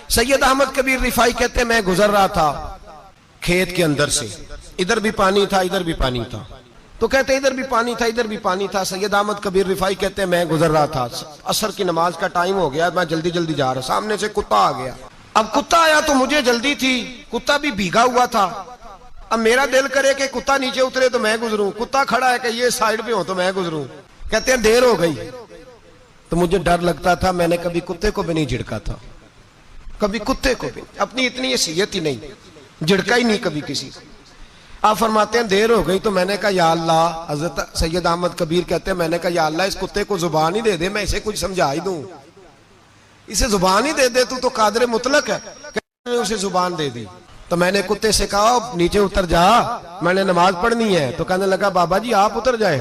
सैयद अहमद कबीर रिफाई कहते मैं गुजर रहा था खेत के अंदर से, इधर भी पानी था इधर भी पानी था, तो कहते इधर भी पानी था इधर भी पानी था। सैयद अहमद कबीर रिफाई कहते मैं गुजर रहा था, असर की नमाज का टाइम हो गया, मैं जल्दी जल्दी जा रहा, सामने से कुत्ता आ गया। अब कुत्ता आया तो मुझे जल्दी थी, कुत्ता भी भीगा हुआ था। अब मेरा दिल करे कि कुत्ता नीचे उतरे तो मैं गुजरूं, कुत्ता खड़ा है कि ये साइड पे हो तो मैं गुजरूं। कहते हैं देर हो गई, तो मुझे डर लगता था, मैंने कभी कुत्ते को भी नहीं झिड़का था, कभी कुत्ते को भी, अपनी इतनी हैसियत ही नहीं, झिड़का ही नहीं कभी किसी को। आप फरमाते हैं देर हो गई तो मैंने कहा या अल्लाह, हजरत सैयद अहमद कबीर कहते हैं मैंने कहा या अल्लाह इस कुत्ते को जुबान ही दे दे, मैं इसे कुछ समझा ही दूं, इसे जुबान ही दे दे, तू तो कादर मुतलक है। उसे जुबान दे दी तो मैंने कुत्ते से कहा नीचे उतर जा, मैंने नमाज पढ़नी है। तो कहने लगा बाबा जी आप उतर जाए,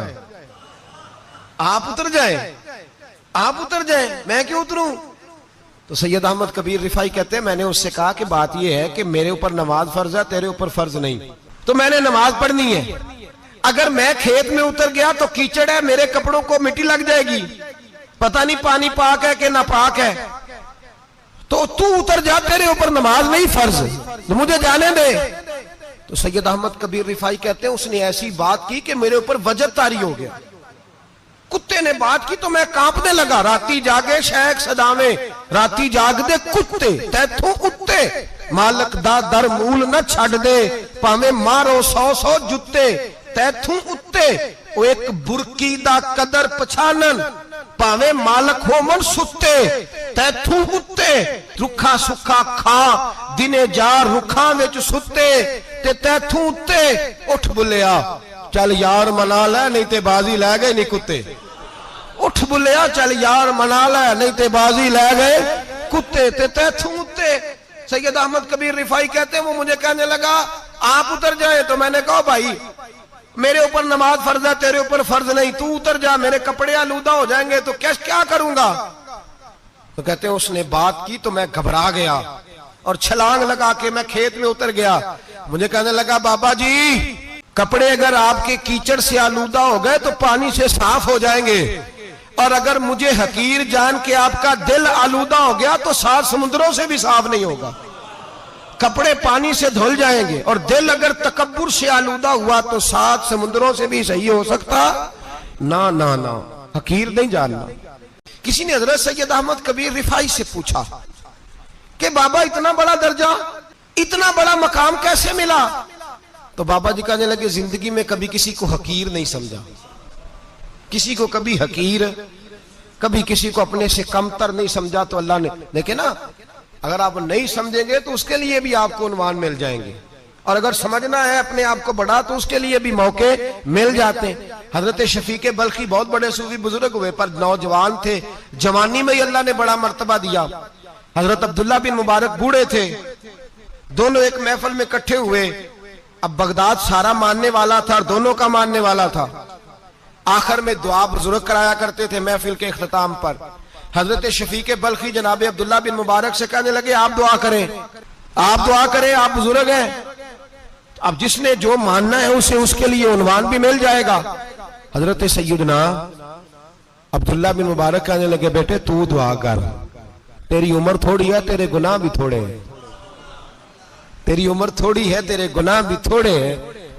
आप उतर जाए, आप उतर जाए, मैं क्यों उतरूं। तो सैयद अहमद कबीर रिफाई कहते हैं मैंने उससे कहा कि बात यह है कि मेरे ऊपर नमाज फर्ज है, तेरे ऊपर फर्ज नहीं, तो मैंने नमाज पढ़नी है। अगर मैं खेत में उतर गया तो कीचड़ है, मेरे कपड़ों को मिट्टी लग जाएगी, पता नहीं पानी पाक है कि नापाक है, तो तू उतर जा, तेरे ऊपर नमाज नहीं फर्ज, तो मुझे जाने दे। तो सैयद अहमद कबीर रिफाई कहते हैं उसने ऐसी बात की कि मेरे ऊपर वजब तारी हो गया। कुत्ते ने बात की तो मैं कांपने लगा। राती जागे शेख सदावे, राती जाग दे कुत्ते, तैथों उत्ते मालक दा दर मूल न छड़ दे, भावे मारो 100 जुत्ते तैथों उत्ते, वो एक बुरकी दा कदर पछानन, भावे मालक हो मन सुत्ते तैथों उत्ते, रुखा सुखा खा दिने जा रुखा विच सुत्ते ते तैथों उत्ते, उठ बुलिया चल यार मना ले नहीं ते बाजी लै गए नहीं कुत्ते, उठ बुलिया चल यार मना ले नहीं ते बाजी लै गए कुत्ते ते तैथों उत्ते। सैयद अहमद कबीर रिफाई कहते हैं वो मुझे कहने लगा आप उतर जाए, तो मैंने कहा भाई मेरे ऊपर नमाज फर्ज है, तेरे ऊपर फर्ज नहीं, तू उतर जा, मेरे कपड़े आलूदा हो जाएंगे तो क्या करूंगा। तो कहते हैं उसने बात की तो मैं घबरा गया और छलांग लगा के मैं खेत में उतर गया। मुझे कहने लगा बाबा जी कपड़े अगर आपके कीचड़ से आलूदा हो गए तो पानी से साफ हो जाएंगे, और अगर मुझे हकीर जान के आपका दिल आलूदा हो गया तो 7 समुद्रों से भी साफ नहीं होगा, कपड़े पानी से धुल जाएंगे, और दिल अगर तकब्बुर से आलूदा हुआ तो 7 समुद्रों से भी सही हो सकता ना ना ना, हकीर नहीं जानना। किसी ने हजरत सैयद अहमद कबीर रिफाई से पूछा कि बाबा इतना बड़ा दर्जा, इतना बड़ा मकाम कैसे मिला। तो बाबा जी कहने लगे जिंदगी में कभी किसी को हकीर नहीं समझा, किसी को कभी हकीर, कभी किसी को अपने से कमतर नहीं समझा। तो अल्लाह ने देखे ना, अगर आप नहीं समझेंगे तो उसके लिए भी आपको उन्वान मिल जाएंगे, और अगर समझना है अपने आप को बड़ा तो उसके लिए भी मौके मिल जाते हैं। हजरत शफीक बल्खी बहुत बड़े सूफी बुजुर्ग हुए पर नौजवान थे, जवानी में ही अल्लाह ने बड़ा मर्तबा दिया। हजरत अब्दुल्ला बिन मुबारक बूढ़े थे, दोनों एक महफिल में इकट्ठे हुए। अब बगदाद सारा मानने वाला था और दोनों का मानने वाला था। आखिर में दुआ बुजुर्ग कराया करते थे महफिल के इख्तिताम पर। हजरत शफीक बल्खी जनाब अब्दुल्ला बिन मुबारक से कहने लगे आप दुआ करें, आप दुआ करें, आप बुजुर्ग हैं, अब जिसने जो मानना है उसे उसके लिए उन्वान भी मिल जाएगा। हजरत सैयदना अब्दुल्ला बिन मुबारक कहने लगे बेटे तू दुआ कर, तेरी उम्र थोड़ी है, तेरे गुनाह भी थोड़े हैं, तेरी उम्र थोड़ी है, तेरे गुनाह भी थोड़े हैं।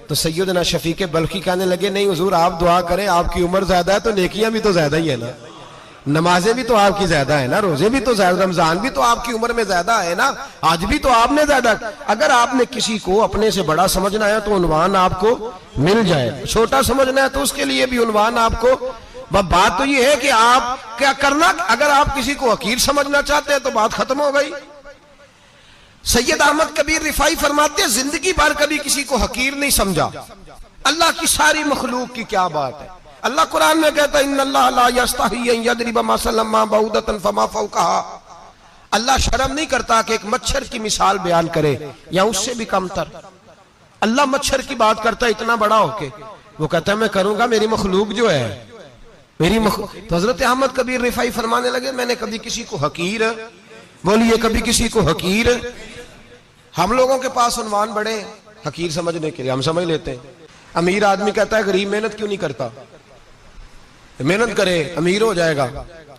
तो सैयदना शफीक बल्खी कहने लगे नहीं हुजूर आप दुआ करें, आपकी उम्र ज्यादा है तो नेकियां भी तो ज्यादा ही है ना, नमाजें भी तो आपकी ज्यादा है ना, रोजे भी तो ज्यादा, रमजान भी तो आपकी उम्र में ज्यादा है ना, आज भी तो आपने ज्यादा। अगर आपने किसी को अपने से बड़ा समझना है तो उन्वान आपको मिल जाए, छोटा समझना है तो उसके लिए भी उन्वान आपको। बात तो ये है कि आप क्या करना, अगर आप किसी को हकीर समझना चाहते हैं तो बात खत्म हो गई। सैयद अहमद कबीर रिफाई फरमाते हैं जिंदगी भर कभी किसी को हकीर नहीं समझा। अल्लाह की सारी मखलूक की क्या बात है, अल्लाह कुरान में कहता है इन्नल्लाह ला यस्तही अन यदरिबा मसलन मा बऊदतन फमा फौकहा, अल्लाह शर्म नहीं करता कि एक मच्छर की मिसाल बयान करे या उससे भी कमतर। अल्लाह मच्छर की बात करता है इतना बड़ा होके, वो कहता है मैं करूंगा, मेरी मखलूक जो है मेरी तो हजरत अहमद कबीर रिफाई फरमाने लगे मैंने कभी किसी को हकीर, बोलिए कभी किसी को हकीर। हम लोगों के पास उन्वान बड़े हकीर समझने के लिए, हम समझ लेते हैं। अमीर आदमी कहता है गरीब मेहनत क्यों नहीं करता, मेहनत करे अमीर हो जाएगा,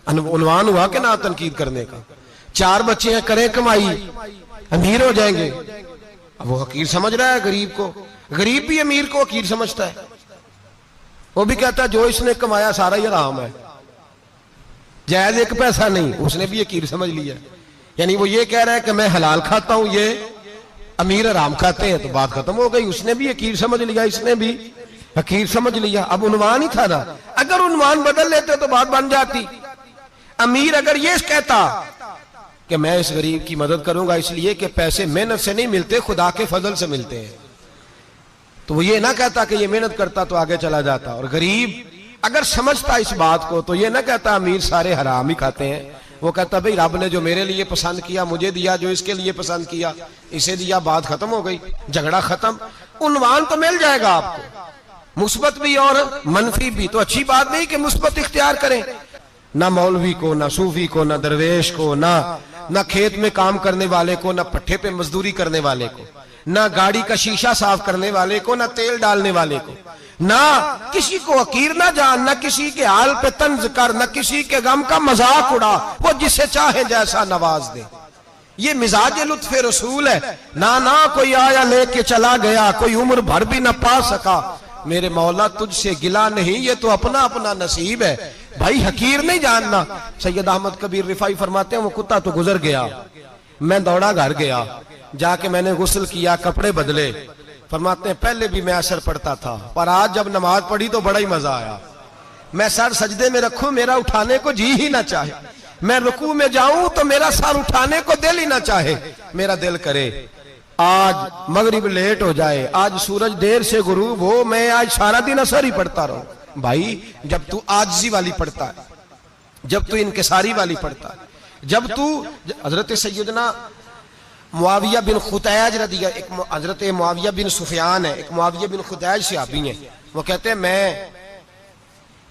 उन्वान हुआ कि ना तनकीद करने का। 4 बच्चे हैं, करें कमाई, अमीर हो जाएंगे। अब वो हकीर समझ रहा है गरीब को, गरीब भी अमीर को हकीर समझता है। वो भी कहता है जो इसने कमाया सारा ही हराम है, जायज एक पैसा नहीं, उसने भी हकीर समझ लिया। यानी वो ये कह रहा है कि मैं हलाल खाता हूं, ये अमीर हराम खाते हैं, तो बात खत्म हो गई। उसने भी हकीर समझ लिया, इसने भी हकीर समझ लिया। अब उन्वान ही था ना, अगर उन्वान बदल लेते तो बात बन जाती। अमीर अगर ये कहता कि मैं इस गरीब की मदद करूंगा इसलिए कि पैसे मेहनत से नहीं मिलते, खुदा के फजल से मिलते हैं, तो वो ये ना कहता कि ये मेहनत करता तो आगे चला जाता। और गरीब अगर समझता इस बात को तो ये ना कहता अमीर सारे हराम ही खाते हैं, वो कहता भाई रब ने जो मेरे लिए पसंद किया मुझे दिया, जो इसके लिए पसंद किया इसे दिया, बात खत्म हो गई, झगड़ा खत्म। उन्वान तो मिल जाएगा आपको, मुस्बत भी और मनफी भी। तो अच्छी बात नहीं कि मुस्बत इख्तियार करें, ना मौलवी को, ना सूफी को, ना दरवेश को, ना खेत में काम करने वाले को, ना पट्टे पे मजदूरी करने वाले को, ना गाड़ी का शीशा साफ करने वाले को, ना तेल डालने वाले को, ना किसी को हकीर ना जान, ना किसी के हाल पे तंज कर, ना किसी के गम का मजाक उड़ा, वो जिसे चाहे जैसा नवाज दे। ये मिजाज लुत्फ रसूल है। ना कोई आया लेके चला गया, कोई उम्र भर भी ना पा सका, मेरे मौला तुझसे गिला नहीं, ये तो अपना अपना नसीब है। भाई हकीर नहीं जानना। सैयद अहमद कबीर रिफाई फरमाते हैं वो कुत्ता तो गुजर गया, मैं दौड़ा घर गया, जाके मैंने गुस्ल किया, कपड़े बदले। फरमाते हैं पहले भी मैं असर पढ़ता था, पर आज जब नमाज पढ़ी तो बड़ा ही मजा आया। मैं सर सजदे में रखूं मेरा उठाने को जी ही ना चाहे, मैं रुकू में जाऊं तो मेरा सर उठाने को दिल ही ना चाहे। मेरा दिल करे आज मगरिब लेट हो जाए, आज सूरज देर से गुरूब हो, मैं आज सारा दिन असर ही पढ़ता रहूं। भाई जब तू आजिज़ी वाली पढ़ता है, जब तू इनकिसारी वाली पढ़ता है, जब तू हजरत सैयदना मुआविया बिन खुतैज रदिया, एक हजरत मुआविया बिन सुफियान है, एक मुआविया बिन खुतैज सहाबी है, वो कहते हैं मैं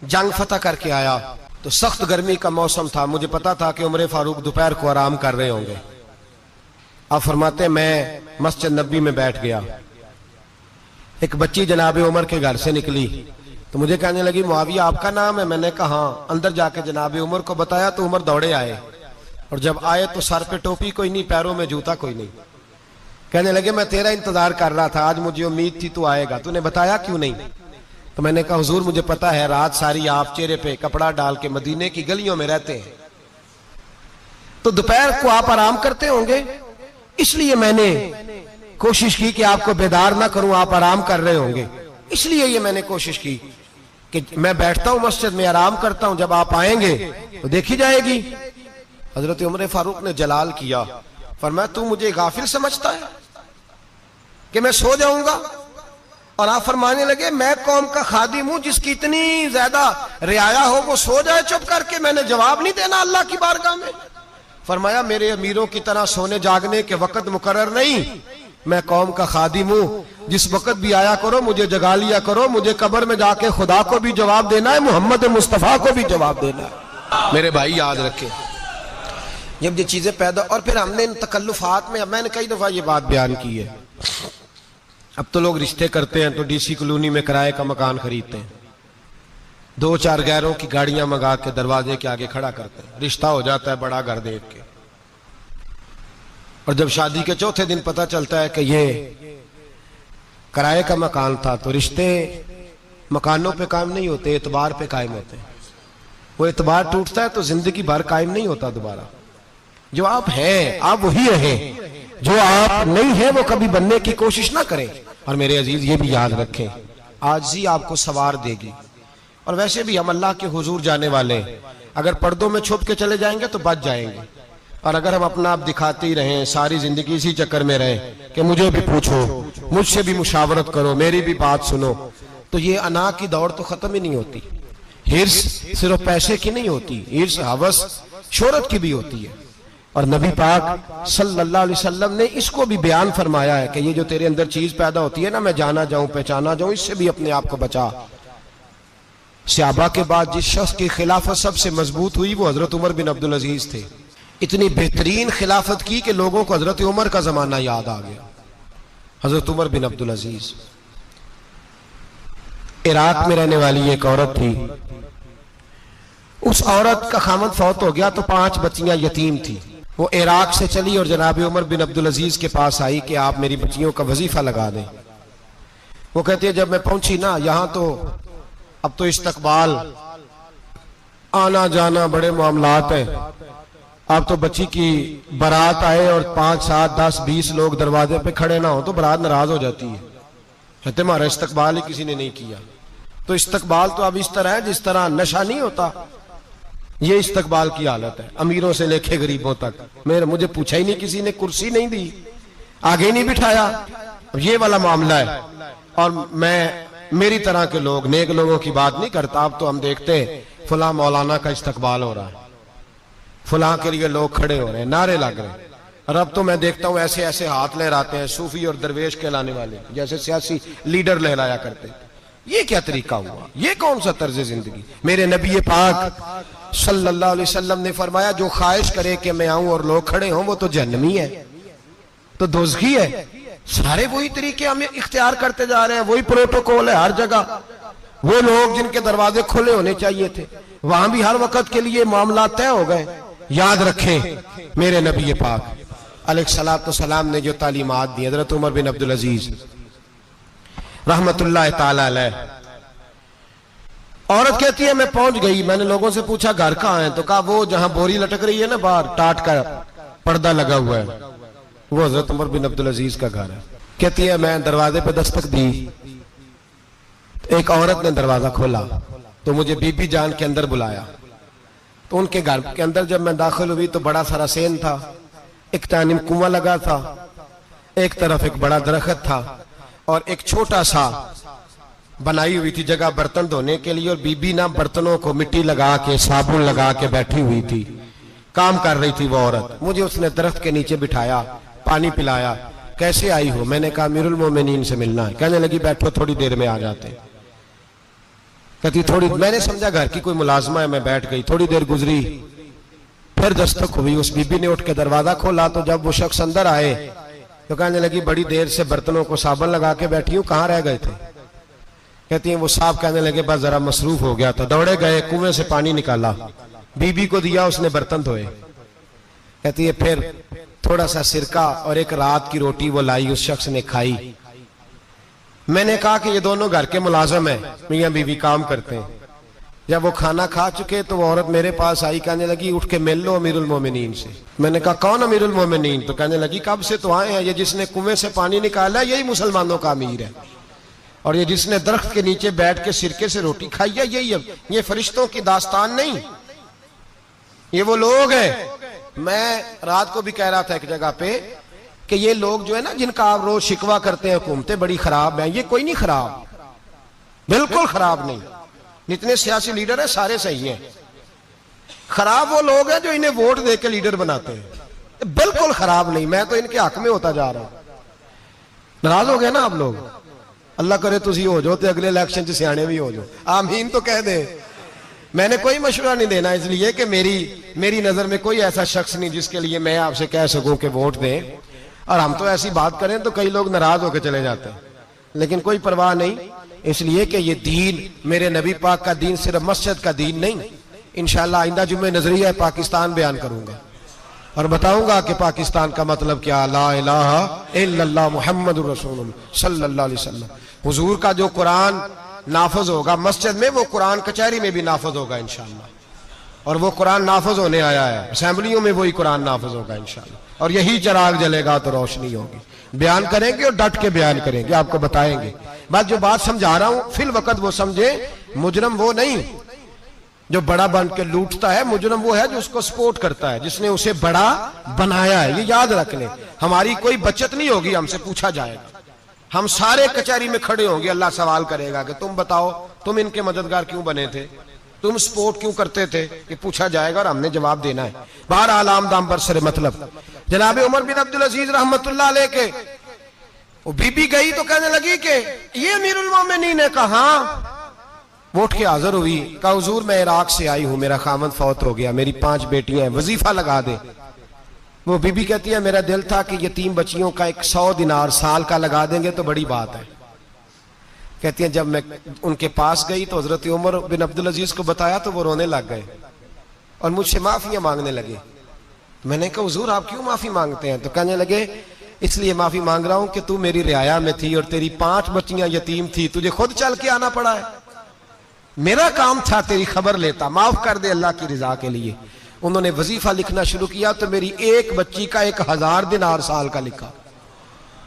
जंग फतह करके आया तो सख्त गर्मी का मौसम था, मुझे पता था कि उमर फारूक दोपहर को आराम कर रहे होंगे। आप फरमाते मैं मस्जिद नबी में बैठ गया, एक बच्ची जनाब उमर के घर से निकली तो मुझे कहने लगी मुआविया आपका नाम है? मैंने कहा हाँ। अंदर जाके जनाब उमर को बताया तो उमर दौड़े आए, और जब आए तो सर पे टोपी कोई नहीं, पैरों में जूता कोई नहीं। कहने लगे मैं तेरा इंतजार कर रहा था, आज मुझे उम्मीद थी तू आएगा, तूने बताया क्यों नहीं? तो मैंने कहा हुजूर मुझे पता है रात सारी आप चेहरे पे कपड़ा डाल के मदीने की गलियों में रहते हैं, तो दोपहर को आप आराम करते होंगे, इसलिए मैंने कोशिश की कि आपको बेदार ना करूं, आप आराम कर रहे होंगे, इसलिए ये मैंने कोशिश की कि मैं बैठता हूं मस्जिद में आराम करता हूं, जब आप आएंगे तो देखी जाएगी। हजरत उमर फारूक ने जलाल किया, फरमाया तू मुझे गाफिल समझता है कि मैं सो जाऊंगा? और आप फरमाने लगे मैं कौम का खादिम हूं जिसकी इतनी ज्यादा रियाया हो वो सो जाए चुप करके, मैंने जवाब नहीं देना अल्लाह की बारगाह में? फरमाया मेरे अमीरों की तरह सोने जागने के वक्त मुकर्रर नहीं, मैं कौम का खादिम हूं, जिस वक्त भी आया करो मुझे जगा लिया करो, मुझे कब्र में जाके खुदा को भी जवाब देना है, मोहम्मद मुस्तफा को भी जवाब देना है। मेरे भाई याद रखे जब ये चीजें पैदा, और फिर हमने इन तकल्लुफात में, मैंने कई दफा ये बात बयान की है, अब तो लोग रिश्ते करते हैं तो डीसी कॉलोनी में किराए का मकान खरीदते हैं, 2-4 गैरों की गाड़ियां मंगा के दरवाजे के आगे खड़ा करते हैं, रिश्ता हो जाता है बड़ा घर देख के, और जब शादी के चौथे दिन पता चलता है कि ये किराए का मकान था, तो रिश्ते मकानों पे कायम नहीं होते, एतबार पे कायम होते हैं। वो एतबार टूटता है तो जिंदगी भर कायम नहीं होता दोबारा। जो आप हैं आप वही रहें, जो आप नहीं है वो कभी बनने की कोशिश ना करें। और मेरे अजीज ये भी याद रखें आजिज़ी आपको सवार देगी, और वैसे भी हम अल्लाह के हुजूर जाने वाले, अगर पर्दों में छुप के चले जाएंगे तो बच जाएंगे, और अगर हम अपना आप दिखाते ही रहें, सारी जिंदगी इसी चक्कर में रहें कि मुझे भी पूछो, मुझसे भी मुशावरत करो, मेरी भी बात सुनो, तो ये अना की दौड़ तो खत्म ही नहीं होती। हिर्स सिर्फ पैसे की नहीं होती, हिर्स हवस शोहरत की भी होती है। और नबी पाक सल्लल्लाहु अलैहि वसल्लम ने इसको भी बयान फरमाया है कि ये जो तेरे अंदर चीज पैदा होती है ना, मैं जाना जाऊं पहचाना जाऊं, इससे भी अपने आप को बचा। सहाबा के बाद जिस शख्स की खिलाफत सबसे मजबूत हुई वो हजरत उमर बिन अब्दुल अजीज थे। इतनी बेहतरीन खिलाफत की कि लोगों को हजरत उमर का जमाना याद आ गया। हजरत उमर बिन अब्दुल अजीज इराक में रहने वाली एक औरत थी, उस औरत का खामद फौत हो गया तो 5 बच्चियां यतीम थी। वो इराक से चली और जनाब उमर बिन अब्दुल अजीज के पास आई कि आप मेरी बच्चियों का वजीफा लगा दें। वो कहती है जब मैं पहुंची ना, यहां तो अब तो इस्तकबाल, आना जाना बड़े मामलात हैं। अब तो बच्ची की बारात आए और 5, 7, 10, 20 लोग दरवाजे पे खड़े ना हो तो बारात नाराज हो जाती है, कहते हमारा इस्तकबाल ही किसी ने नहीं किया। तो इस्तकबाल तो अब इस तरह है जिस तरह नशा नहीं होता, ये इस्तकबाल की हालत है, अमीरों से लेके गरीबों तक। मुझे पूछा ही नहीं, किसी ने कुर्सी नहीं दी, आगे ही नहीं बिठाया, ये वाला मामला है। और मैं मेरी तरह के लोग, नेक लोगों की बात नहीं करता। अब तो हम देखते हैं फला मौलाना का इस्तकबाल हो रहा है, फला के लिए लोग खड़े हो रहे हैं, नारे लग रहे हैं। और अब तो मैं देखता हूं ऐसे ऐसे हाथ लहराते हैं सूफी और दरवेश कहलाने वाले, जैसे सियासी लीडर लहराया करते हैं। ये क्या तरीका हुआ? ये कौन सा तर्ज जिंदगी? मेरे नबी पाक सल्लल्लाहु अलैहि वसल्लम ने फरमाया जो ख्वाहिश करे कि मैं आऊं और लोग खड़े हों वो तो जहन्नमी है, तो दोज़खी है। सारे वही तरीके हम इख्तियार करते जा रहे हैं, वही प्रोटोकॉल है हर जगह। वो लोग जिनके दरवाजे खुले होने चाहिए थे, वहां भी हर वक्त के लिए मामला तय हो गए। याद रखें मेरे नबी पाक अलैहिस्सलातु सलाम ने जो तालीमात दी, हजरत उमर बिन अब्दुल अजीज रहमतुल्लाह ताला अलैह, औरत कहती है मैं पहुंच गई, मैंने लोगों से पूछा घर कहाँ है, तो कहा वो जहां बोरी लटक रही है ना बाहर, टाट का पर्दा लगा हुआ है, वो हजरत उमर बिन अब्दुल अजीज का घर है। कहती है मैं दरवाजे पे दस्तक दी, एक औरत ने दरवाजा खोला तो मुझे बीबी जान के अंदर बुलाया। तो उनके घर के अंदर जब मैं दाखिल हुई तो बड़ा सारा सेन था, एक तानिम कुआं लगा था, एक तरफ एक बड़ा दरख्त था और एक छोटा सा बनाई हुई थी जगह बर्तन धोने के लिए। और बीबी ना बर्तनों को मिट्टी लगा के साबुन लगा के बैठी हुई थी, काम कर रही थी वो औरत। मुझे उसने दरख्त के नीचे बिठाया, पानी पिलाया। कैसे आई हो? मैंने कहा अमीरुल मोमिनीन से मिलना है। कहने लगी बैठो थोड़ी देर में आ जाते। कहती थोड़ी, मैंने समझा घर की कोई मुलाजमा है, मैं बैठ गई। थोड़ी देर गुजरी, फिर दस्तक हुई, उस बीबी ने उठ के दरवाजा खोला। तो जब वो शख्स अंदर आए तो कहने लगी बड़ी देर से बर्तनों को साबुन लगा के बैठी हूं, कहाँ रह गए थे? कहती है वो साहब कहने लगे बस जरा मसरूफ हो गया था, दौड़े गए, कुएं से पानी निकाला, बीबी को दिया, उसने बर्तन धोए। कहती है फिर थोड़ा सा सिरका और एक रात की रोटी वो लाई, उस शख्स ने खाई। मैंने कहा कि ये दोनों घर के मुलाजम हैं, मियां बीवी काम करते हैं। जब वो खाना खा चुके तो वो औरत मेरे पास आई, कहने लगी उठ के मिल लो अमीरुल मोमिनीन से। मैंने कहा कौन अमीरुल मोमिनीन? तो कहने लगी कब से तो आए हैं, ये जिसने कुएं से पानी निकाला यही मुसलमानों का अमीर है, और ये जिसने दरख्त के नीचे बैठ के सिरके से रोटी खाई है यही। ये फरिश्तों की दास्तान नहीं, ये वो लोग हैं। मैं रात को भी कह रहा था एक जगह पे कि ये लोग जो है ना जिनका आप रोज शिकवा करते हैं हुकूमतें बड़ी खराब हैं, ये कोई नहीं खराब, बिल्कुल खराब नहीं। जितने सियासी लीडर हैं सारे सही हैं। खराब वो लोग हैं जो इन्हें वोट दे के लीडर बनाते हैं, बिल्कुल खराब नहीं। मैं तो इनके हक में होता जा रहा हूं। नाराज हो गए ना आप लोग? अल्लाह करे तुसी हो जाओ तो अगले इलेक्शन च सियाने भी हो जाओ, आमीन तो कह दे। मैंने कोई मशवरा नहीं देना, इसलिए कि मेरी नजर में कोई ऐसा शख्स नहीं जिसके लिए मैं आपसे कह सकूं कि वोट दें। और हम तो ऐसी बात करें तो कई लोग नाराज होकर चले जाते हैं, लेकिन कोई परवाह नहीं, इसलिए कि ये दीन मेरे नबी पाक का दीन सिर्फ मस्जिद का दीन नहीं। इंशाअल्लाह आइंदा जुम्मे नजरिया पाकिस्तान बयान करूंगा और बताऊंगा कि पाकिस्तान का मतलब क्या, ला इलाहा इल्लल्लाह मुहम्मदुर रसूलुल्लाह सल्लल्लाहु अलैहि वसल्लम। हुजूर का जो कुरान नाफज होगा मस्जिद में, वो कुरान कचहरी में भी नाफज होगा इंशाअल्लाह। और वो कुरान नाफज होने आया है, असेंबलियों में वही कुरान नाफज होगा इंशाअल्लाह। और यही चिराग जलेगा तो रोशनी होगी। बयान करेंगे और डट के बयान करेंगे, आपको बताएंगे। बस जो बात समझा रहा हूं फिल वक्त वो समझे, मुजरम वो नहीं जो बड़ा बन के लूटता है, मुजरम वो है जो उसको सपोर्ट करता है, जिसने उसे बड़ा बनाया है। ये याद रख लें, हमारी कोई बचत नहीं होगी, हमसे पूछा जाएगा। हम सारे कचहरी में खड़े होंगे, अल्लाह सवाल करेगा कि तुम बताओ तुम इनके मददगार क्यों बने थे, तुम सपोर्ट क्यों करते थे, ये पूछा जाएगा और हमने जवाब देना है। बहरहाल आम दाम पर सरे मतलब जनाब उमर बिन अब्दुल अजीज रहमतुल्लाह अलैह के वो बीबी गई तो कहने लगी कि ये अमीरुल मोमिनीन ने कहा, वो उठ के हाजिर हुई, कहा हुजूर मैं इराक से आई हूं, मेरा खामद फौत हो गया, मेरी 5 बेटियां हैं, वजीफा लगा दे। वो बीबी कहती है मेरा दिल था कि यतीम बच्चियों का 100 दिनार साल का लगा देंगे तो बड़ी बात है। कहती है जब मैं उनके पास गई तो हजरत उमर बिन अब्दुल अजीज को बताया तो वो रोने लग गए और मुझसे माफियां मांगने लगे। मैंने कहा हुजूर आप क्यों माफी मांगते हैं? तो कहने लगे इसलिए माफी मांग रहा हूं कि तू मेरी रियाया में थी और तेरी 5 बच्चियां यतीम थी, तुझे खुद चल के आना पड़ा है। मेरा काम था तेरी खबर लेता, माफ कर दे अल्लाह की रिजा के लिए। उन्होंने वजीफा लिखना शुरू किया तो मेरी एक बच्ची का 1000 दिनार साल का लिखा।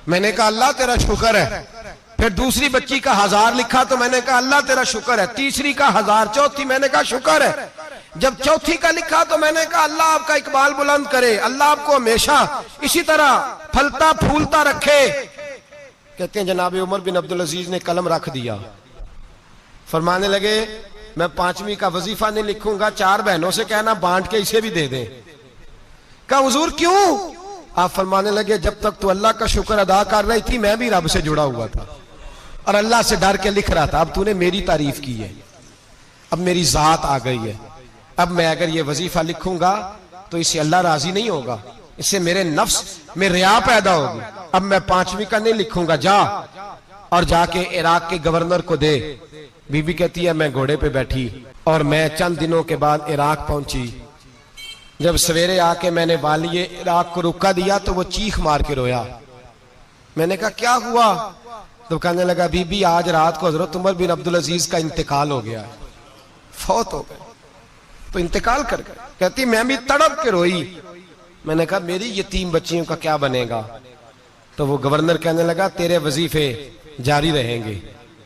मैंने कहा अल्लाह तेरा शुक्र है। फिर दूसरी बच्ची का 1000 लिखा तो मैंने कहा अल्लाह तेरा शुक्र है। तीसरी का 1000, चौथी मैंने कहा शुक्र है। जब चौथी का लिखा तो मैंने कहा अल्लाह आपका इकबाल बुलंद करे, अल्लाह आपको हमेशा इसी तरह फलता फूलता रखे। कहते हैं जनाब उमर बिन अब्दुल अजीज ने कलम रख दिया, फरमाने लगे मैं 5वीं का वजीफा नहीं लिखूंगा, 4 बहनों से कहना बांट के इसे भी दे दें। कहा हुजूर क्यों? आप फरमाने लगे जब तक तू अल्लाह का शुक्र अदा कर रही थी मैं भी रब से जुड़ा हुआ था और अल्लाह से डर के लिख रहा था। अब तूने मेरी तारीफ की है, अब मेरी जात आ गई है। अब मैं अगर ये वजीफा लिखूंगा तो इससे अल्लाह राजी नहीं होगा, इससे मेरे नफ्स में रिया पैदा होगी। अब मैं 5वीं का नहीं लिखूंगा, जा और जाके इराक के गवर्नर को दे। बीबी कहती है मैं घोड़े पे बैठी और मैं चंद दिनों के बाद इराक पहुंची। जब सवेरे आके मैंने वालिए इराक को रुका दिया तो वो चीख मार के रोया। मैंने कहा क्या हुआ? तो कहने लगा बीबी आज रात को हजरत उमर बिन अब्दुल अजीज का इंतकाल हो गया, फौत हो गए, तो इंतकाल कर गए। कहती मैं भी तड़प के रोई। मैंने कहा मेरी यतीम बच्चियों का क्या बनेगा? तो वो गवर्नर कहने लगा तेरे वजीफे जारी रहेंगे,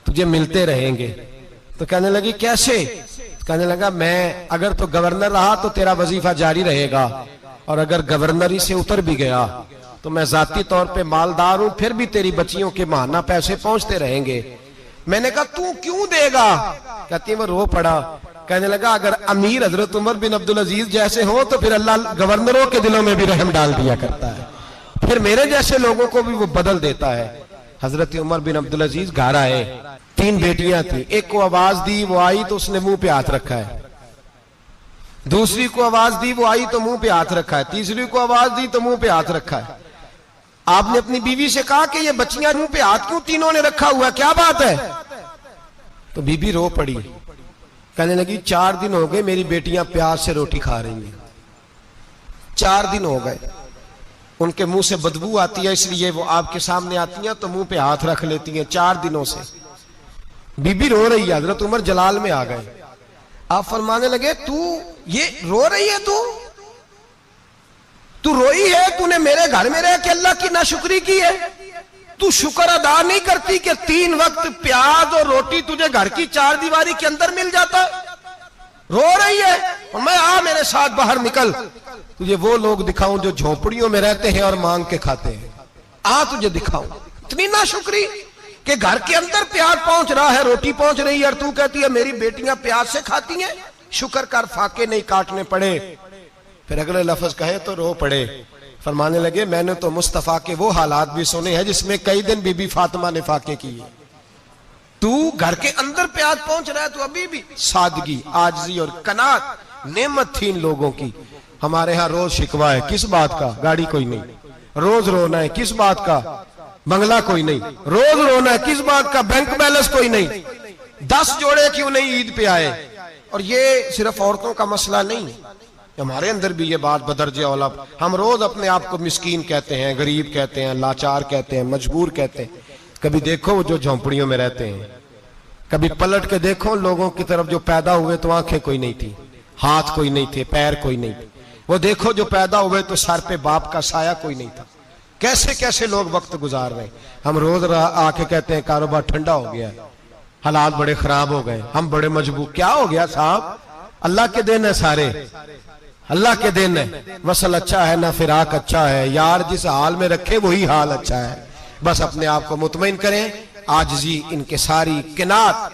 तुझे मिलते रहेंगे। तो कहने लगी कैसे? कहने लगा मैं अगर तो गवर्नर रहा तो तेरा वजीफा जारी रहेगा और अगर गवर्नरी से उतर भी गया तो मैं जाती तौर पे मालदार हूं, फिर भी तेरी बच्चियों के माहाना पैसे पहुंचते रहेंगे। मैंने कहा तू क्यों देगा? कहती है वो रो पड़ा। कहने लगा अगर अमीर हजरत उमर बिन अब्दुल अजीज जैसे हो तो फिर अल्लाह गवर्नरों के दिलों में भी रहम डाल दिया करता है, फिर मेरे जैसे लोगों को भी वो बदल देता है। हजरत उमर बिन अब्दुल अजीज घर आए, 3 बेटियां थी। एक को आवाज दी, वो आई तो उसने मुंह पे हाथ रखा है। दूसरी को आवाज दी, वो आई तो मुंह पे हाथ रखा है। तीसरी को आवाज दी तो मुंह पे हाथ रखा है। आपने अपनी बीवी से कहा कि ये बच्चियां मुंह पे हाथ क्यों तीनों ने रखा हुआ, क्या बात है? तो बीबी रो पड़ी, कहने लगी 4 दिन हो गए मेरी बेटियां प्याज से रोटी खा रही हैं, 4 दिन हो गए, उनके मुंह से बदबू आती है इसलिए वो आपके सामने आती हैं तो मुंह पे हाथ रख लेती हैं 4 दिनों से। बीबी रो रही है। हजरत उमर जलाल में आ गए। आप फरमाने लगे तू ये रो रही है, तू रोई है, तूने मेरे घर में रह के अल्लाह की नाशुक्री की है, तू शुक्र अदा नहीं करती कि 3 वक्त प्याज और रोटी तुझे घर की 4 दीवारी के अंदर मिल जाता? रो रही है और मैं आ मेरे साथ बाहर निकल, तुझे वो लोग दिखाऊं जो झोपड़ियों में रहते हैं और मांग के खाते हैं, आ तुझे दिखाऊं। इतनी नाशुक्री कि घर के अंदर प्याज पहुंच रहा है, रोटी पहुंच रही है और तू कहती है मेरी बेटियां प्याज से खाती हैं, शुक्र कर फाके नहीं काटने पड़े। फिर अगले लफ्ज कहे तो रो पड़े। फरमाने लगे मैंने तो मुस्तफा के वो हालात भी सुने हैं जिसमें कई दिन बीबी फातिमा ने फाके किए। तू घर के अंदर प्याज पहुंच रहा है, तो अभी भी सादगी, आजजी और कनात नेमत थी इन लोगों की। हमारे यहाँ रोज शिकवा है, किस बात का? गाड़ी कोई नहीं। रोज रोना है, किस बात का? बंगला कोई नहीं। रोज रोना है, किस बात का? बैंक बैलेंस कोई नहीं। 10 जोड़े क्यों नहीं ईद पे आए? और ये सिर्फ औरतों का मसला नहीं, हमारे अंदर भी ये बात बदर्जे औला। हम रोज अपने आप को मिस्कीन कहते हैं, गरीब कहते हैं, लाचार कहते हैं, मजबूर कहते हैं। कभी देखो वो जो झोंपड़ियों में रहते हैं, कभी पलट के देखो लोगों की तरफ जो पैदा हुए तो आंखें कोई नहीं थी, हाथ कोई नहीं थे, पैर कोई नहीं थे। वो देखो जो पैदा हुए तो सर पे बाप का साया कोई नहीं था। कैसे कैसे लोग वक्त गुजार रहे हैं। हम रोज आके कहते हैं कारोबार ठंडा हो गया, हालात बड़े खराब हो गए, हम बड़े मजबूर। क्या हो गया साहब? अल्लाह के दिन है, सारे अल्लाह के दिन है। वसल अच्छा है ना फिराक अच्छा है, यार जिस हाल में रखे वही हाल अच्छा है। बस अपने आप को मुतमईन करें, आजिज़ी, इनके सारी किनात,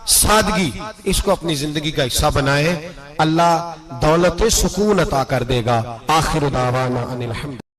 सादगी, इसको अपनी जिंदगी का हिस्सा बनाएं। अल्लाह दौलत सुकून अता कर देगा। आखिर दावाना अनिल हम्द।